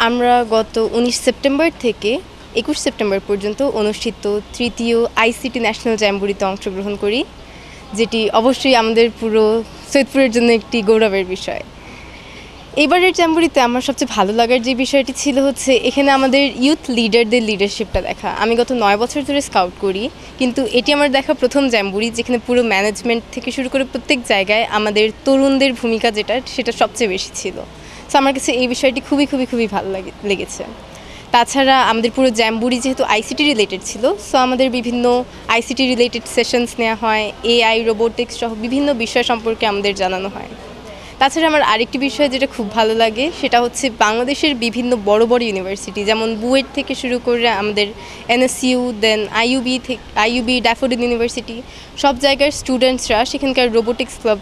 আমরা গত ১৯ সেপ্টেম্বর থেকে ২১ সেপ্টেম্বর পর্যন্ত অনুষ্ঠিত তৃতীয় আইসিটি ন্যাশনাল জ্যাম্বুরিতে অংশগ্রহণ করি, যেটি অবশ্যই আমাদের পুরো সৈয়দপুরের জন্য একটি গৌরবের বিষয়। এবারের জ্যাম্বুরিতে আমার সবচেয়ে ভালো লাগার যে বিষয়টি ছিল হচ্ছে এখানে আমাদের ইউথ লিডারদের লিডারশিপটা দেখা। আমি গত ৯ বছর ধরে স্কাউট করি, কিন্তু এটি আমার দেখা প্রথম জ্যাম্বুরি যেখানে পুরো ম্যানেজমেন্ট থেকে শুরু করে প্রত্যেক জায়গায় আমাদের তরুণদের ভূমিকা সেটা সবচেয়ে বেশি ছিল। সো আমার কাছে এই বিষয়টি খুবই ভালো লেগেছে। তাছাড়া আমাদের পুরো জ্যাম্বুরি যেহেতু আইসিটি রিলেটেড ছিল, সো আমাদের বিভিন্ন আইসিটি রিলেটেড সেশনস নেওয়া হয়, এআই, রোবোটিক্স সহ বিভিন্ন বিষয় সম্পর্কে আমাদের জানানো হয়। তাছাড়া আমার আরেকটি বিষয় যেটা খুব ভালো লাগে সেটা হচ্ছে বাংলাদেশের বিভিন্ন বড় ইউনিভার্সিটি, যেমন বুয়েট থেকে শুরু করে আমাদের এনএসইউ, দেন আইইউবি, ড্যাফোডিল ইউনিভার্সিটি, সব জায়গার স্টুডেন্টসরা সেখানকার রোবোটিক্স ক্লাব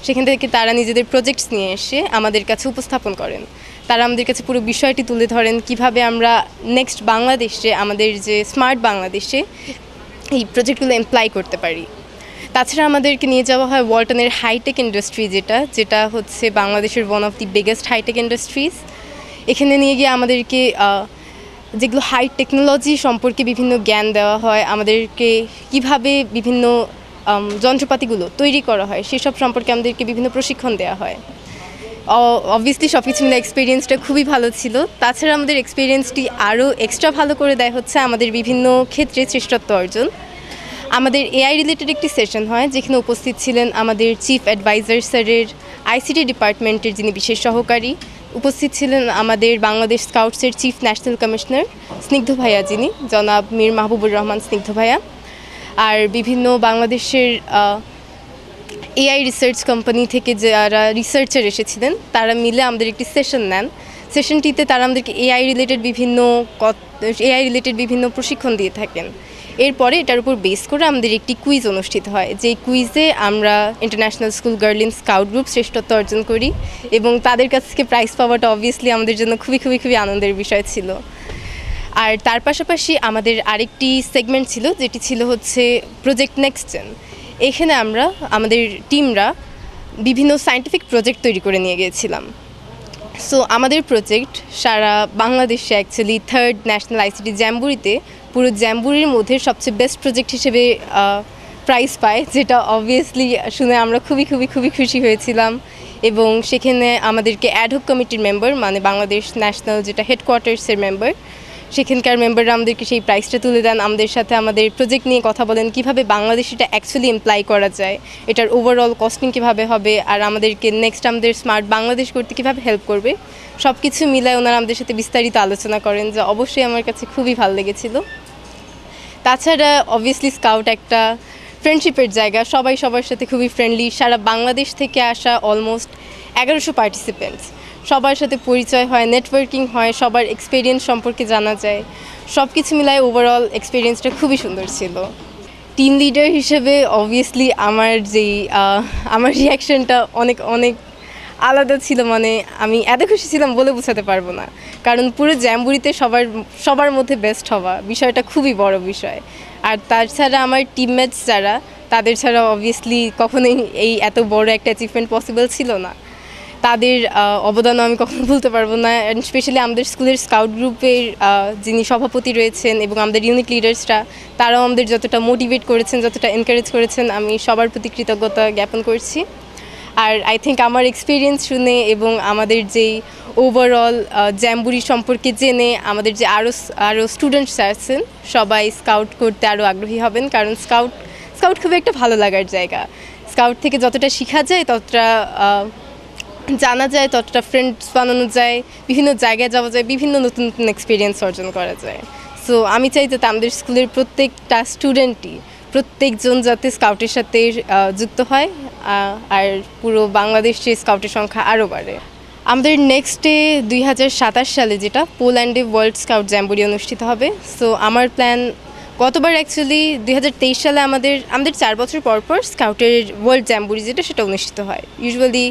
সেখান থেকে তারা নিজেদের প্রজেক্টস নিয়ে এসে আমাদের কাছে উপস্থাপন করেন। তারা আমাদের কাছে পুরো বিষয়টি তুলে ধরেন কিভাবে আমরা নেক্সট বাংলাদেশে, আমাদের যে স্মার্ট বাংলাদেশে এই প্রজেক্টগুলো এমপ্লাই করতে পারি। তাছাড়া আমাদেরকে নিয়ে যাওয়া হয় ওয়ালটনের হাইটেক ইন্ডাস্ট্রি, যেটা হচ্ছে বাংলাদেশের one of the biggest high tech industries. এখানে নিয়ে গিয়ে আমাদেরকে যেগুলো হাই টেকনোলজি সম্পর্কে বিভিন্ন জ্ঞান দেওয়া হয়, আমাদেরকে কিভাবে বিভিন্ন যন্ত্রপাতিগুলো তৈরি করা হয় সেসব সম্পর্কে আমাদেরকে বিভিন্ন প্রশিক্ষণ দেওয়া হয়। অবভিয়াসলি সব কিছু মিলে এক্সপিরিয়েন্সটা খুবই ভালো ছিল। তাছাড়া আমাদের এক্সপিরিয়েন্সটি আরও এক্সট্রা ভালো করে দেয় হচ্ছে আমাদের বিভিন্ন ক্ষেত্রে শ্রেষ্ঠত্ব অর্জন। আমাদের এআই রিলেটেড একটি সেশন হয় যেখানে উপস্থিত ছিলেন আমাদের চিফ অ্যাডভাইজার স্যারের আইসিটি ডিপার্টমেন্টের যিনি বিশেষ সহকারী, উপস্থিত ছিলেন আমাদের বাংলাদেশ স্কাউটসের চিফ ন্যাশনাল কমিশনার স্নিগ্ধ ভাইয়া, যিনি জনাব মীর মাহবুবুর রহমান স্নিগ্ধ ভাইয়া, আর বিভিন্ন বাংলাদেশের এআই রিসার্চ কোম্পানি থেকে যারা রিসার্চার এসেছিলেন তারা মিলে আমাদের একটি সেশন নেন। সেশনটিতে তারা আমাদেরকে এআই রিলেটেড বিভিন্ন প্রশিক্ষণ দিয়ে থাকেন। এরপরে এটার উপর বেস করে আমাদের একটি কুইজ অনুষ্ঠিত হয়, যেই কুইজে আমরা international school girl in scout group শ্রেষ্ঠত্ব অর্জন করি এবং তাদের কাছ থেকে প্রাইজ পাওয়াটা অবভিয়াসলি আমাদের জন্য খুবই আনন্দের বিষয় ছিল। আর তার পাশাপাশি আমাদের আরেকটি সেগমেন্ট ছিল যেটি ছিল হচ্ছে প্রজেক্ট নেক্সট জেন। এখানে আমরা আমাদের টিমরা বিভিন্ন সায়েন্টিফিক প্রজেক্ট তৈরি করে নিয়ে গিয়েছিলাম। সো আমাদের প্রজেক্ট সারা বাংলাদেশে অ্যাকচুয়ালি থার্ড ন্যাশনাল আইসিটি জ্যাম্বুরিতে পুরো জ্যাম্বুরির মধ্যে সবচেয়ে বেস্ট প্রজেক্ট হিসেবে প্রাইজ পায়, যেটা অবভিয়াসলি শুনে আমরা খুবই খুশি হয়েছিলাম। এবং সেখানে আমাদেরকে অ্যাডহক কমিটির মেম্বার, মানে বাংলাদেশ ন্যাশনাল যেটা হেডকোয়ার্টার্সের মেম্বার, সেখানকার মেম্বাররা আমাদেরকে সেই প্রাইজটা তুলে দেন, আমাদের সাথে আমাদের প্রজেক্ট নিয়ে কথা বলেন কীভাবে বাংলাদেশ এটা অ্যাকচুয়ালি এমপ্লাই করা যায়, এটার ওভারঅল কস্টিং কীভাবে হবে, আর আমাদেরকে নেক্সট আমাদের স্মার্ট বাংলাদেশ করতে কীভাবে হেল্প করবে, সব কিছু মিলায় ওনারা আমাদের সাথে বিস্তারিত আলোচনা করেন, যা অবশ্যই আমার কাছে খুবই ভালো লেগেছিল। তাছাড়া অবভিয়াসলি স্কাউট একটা ফ্রেন্ডশিপের জায়গা, সবাই সবার সাথে খুবই ফ্রেন্ডলি। সারা বাংলাদেশ থেকে আসা অলমোস্ট 1100 পার্টিসিপেন্টস, সবার সাথে পরিচয় হয়, নেটওয়ার্কিং হয়, সবার এক্সপিরিয়েন্স সম্পর্কে জানা যায়। সব কিছু মিলায় ওভারঅল এক্সপিরিয়েন্সটা খুবই সুন্দর ছিল। টিম লিডার হিসেবে অবভিয়াসলি আমার রিয়াকশনটা অনেক আলাদা ছিল, মানে আমি এত খুশি ছিলাম বলে বোঝাতে পারবো না, কারণ পুরো জ্যাম্বুরিতে সবার মধ্যে বেস্ট হওয়া বিষয়টা খুবই বড় বিষয়। আর তাছাড়া আমার টিমমেটস যারা, তাদের ছাড়া অবভিয়াসলি কখনোই এই এত বড় একটা অ্যাচিভমেন্ট পসিবল ছিল না। তাদের অবদানও আমি কখনো ভুলতে পারবো না। অ্যান্ড স্পেশালি আমাদের স্কুলের স্কাউট গ্রুপের যিনি সভাপতি রয়েছেন এবং আমাদের ইউনিট লিডার্সরা, তারাও আমাদের যতটা মোটিভেট করেছেন, যতটা এনকারেজ করেছেন, আমি সবার প্রতি কৃতজ্ঞতা জ্ঞাপন করছি। আর আই থিঙ্ক আমার এক্সপিরিয়েন্স শুনে এবং আমাদের যেই ওভারঅল জ্যাম্বুরি সম্পর্কে জেনে আমাদের যে আরও স্টুডেন্টস আছেন সবাই স্কাউট করতে আরও আগ্রহী হবেন, কারণ স্কাউট খুবই একটা ভালো লাগার জায়গা। স্কাউট থেকে যতটা শেখা যায়, ততটা জানা যায়, ততটা ফ্রেন্ডস বানানো যায়, বিভিন্ন জায়গায় যাওয়া যায়, বিভিন্ন নতুন এক্সপিরিয়েন্স অর্জন করা যায়। সো আমি চাই যাতে আমাদের স্কুলের প্রত্যেকটা স্টুডেন্টই, প্রত্যেকজন যাতে স্কাউটের সাথে যুক্ত হয়, আর পুরো বাংলাদেশে স্কাউটের সংখ্যা আরও বাড়ে। আমাদের নেক্সট ডে 2027 সালে যেটা পোল্যান্ডে ওয়ার্ল্ড স্কাউট জ্যাম্বুরি অনুষ্ঠিত হবে। সো আমার প্ল্যান, গতবার অ্যাকচুয়ালি 2023 সালে আমাদের 4 বছর পর স্কাউটের ওয়ার্ল্ড জ্যাম্বুরি সেটা অনুষ্ঠিত হয়। ইউজুয়ালি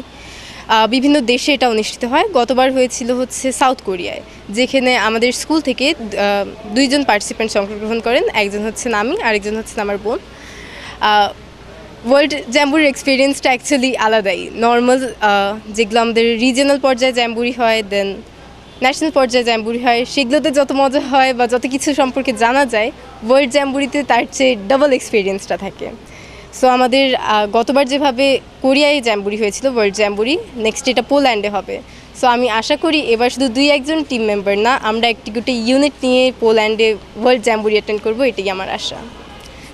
বিভিন্ন দেশে এটা অনুষ্ঠিত হয়। গতবার হয়েছিল হচ্ছে সাউথ কোরিয়ায়, যেখানে আমাদের স্কুল থেকে 2জন পার্টিসিপেন্টস অংশগ্রহণ করেন, একজন হচ্ছেন আমি, আরেকজন হচ্ছেন আমার বোন। ওয়ার্ল্ড জ্যাম্বুরির এক্সপিরিয়েন্সটা অ্যাকচুয়ালি আলাদাই। নর্মাল যেগুলো আমাদের রিজিয়নাল পর্যায়ে জ্যাম্বুরি হয়, দেন ন্যাশনাল পর্যায়ে জ্যাম্বুরি হয়, সেগুলোতে যত মজা হয় বা যত কিছু সম্পর্কে জানা যায়, ওয়ার্ল্ড জ্যাম্বুরিতে তার চেয়ে ডাবল এক্সপিরিয়েন্সটা থাকে। সো আমাদের গতবার যেভাবে কোরিয়ায় জ্যাম্বুরি হয়েছিল ওয়ার্ল্ড জ্যাম্বুরি, নেক্সট এটা পোল্যান্ডে হবে। সো আমি আশা করি এবার শুধু 2-1 টিম মেম্বার না, আমরা একটি গোটে ইউনিট নিয়ে পোল্যান্ডে ওয়ার্ল্ড জ্যাম্বুরি অ্যাটেন্ড করবো, এটাই আমার আশা।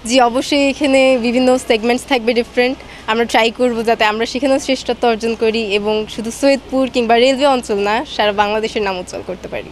জি অবশ্যই, এখানে বিভিন্ন সেগমেন্টস থাকবে ডিফারেন্ট। আমরা ট্রাই করব যাতে আমরা সেখানেও শ্রেষ্ঠত্ব অর্জন করি এবং শুধু সৈয়দপুর কিংবা রেলওয়ে অঞ্চল না, সারা বাংলাদেশের নাম উজ্জ্বল করতে পারি।